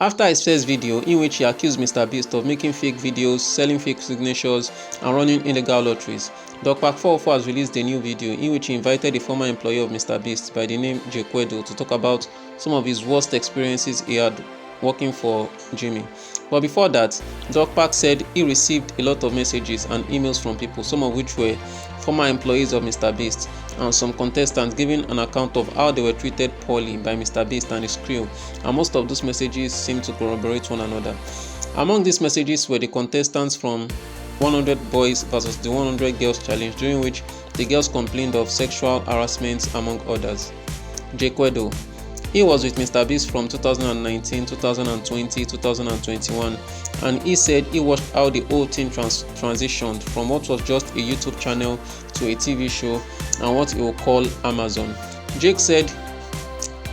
After his first video, in which he accused MrBeast of making fake videos, selling fake signatures, and running illegal lotteries, Dokpak404 has released a new video in which he invited a former employee of MrBeast by the name Jekwedo to talk about some of his worst experiences he had working for Jimmy. But before that, Dokpak said he received a lot of messages and emails from people, some of which were former employees of MrBeast and some contestants giving an account of how they were treated poorly by MrBeast and his crew, and most of those messages seem to corroborate one another. Among these messages were the contestants from 100 Boys vs the 100 Girls challenge, during which the girls complained of sexual harassment among others. Jekwedo. He was with MrBeast from 2019, 2020, 2021, and he said he watched how the whole thing transitioned from what was just a YouTube channel to a TV show and what he will call Amazon. Jake said,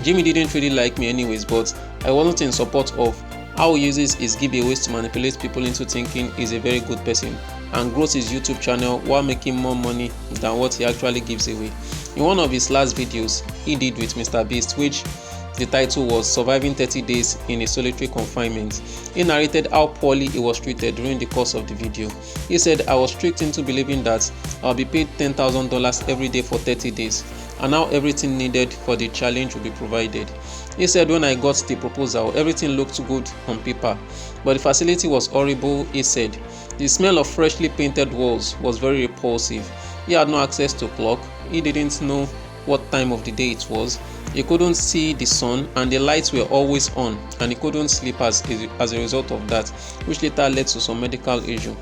"Jimmy didn't really like me anyways, but I wasn't in support of how he uses his giveaways to manipulate people into thinking he's a very good person and grows his YouTube channel while making more money than what he actually gives away." In one of his last videos he did with MrBeast, which the title was Surviving 30 Days in a Solitary Confinement, he narrated how poorly he was treated during the course of the video. He said, "I was tricked into believing that I'll be paid $10,000 every day for 30 days, and now everything needed for the challenge will be provided." He said, "When I got the proposal, everything looked good on paper, but the facility was horrible." He said, "The smell of freshly painted walls was very repulsive. He had no access to clock, he didn't know what time of the day it was, he couldn't see the sun, and the lights were always on, and he couldn't sleep as a result of that, which later led to some medical issue."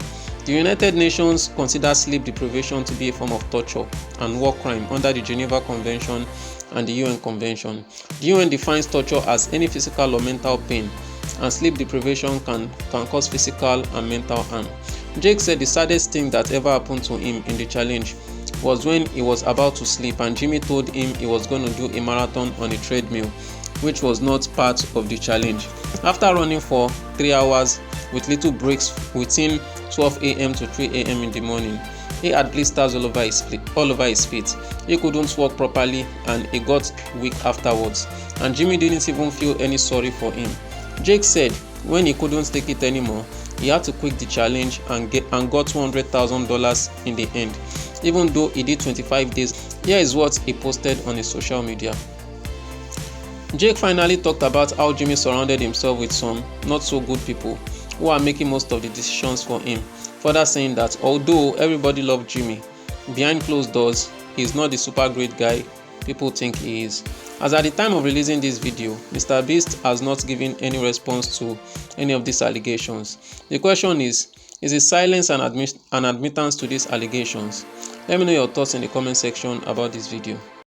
The United Nations considers sleep deprivation to be a form of torture and war crime under the Geneva Convention and the UN Convention. The UN defines torture as any physical or mental pain, and sleep deprivation can cause physical and mental harm. Jake said the saddest thing that ever happened to him in the challenge was when he was about to sleep and Jimmy told him he was going to do a marathon on a treadmill, which was not part of the challenge. After running for 3 hours with little breaks within 12 a.m. to 3 a.m. in the morning, he had blisters all over his feet. He couldn't walk properly and he got weak afterwards, and Jimmy didn't even feel any sorry for him. Jake said when he couldn't take it anymore, he had to quit the challenge and got $200,000 in the end, even though he did 25 days. Here is what he posted on his social media. Jake finally talked about how Jimmy surrounded himself with some not so good people who are making most of the decisions for him, further saying that although everybody loved Jimmy, behind closed doors he is not the super great guy people think he is. As at the time of releasing this video, MrBeast has not given any response to any of these allegations. The question is his silence an admittance to these allegations? Let me know your thoughts in the comment section about this video.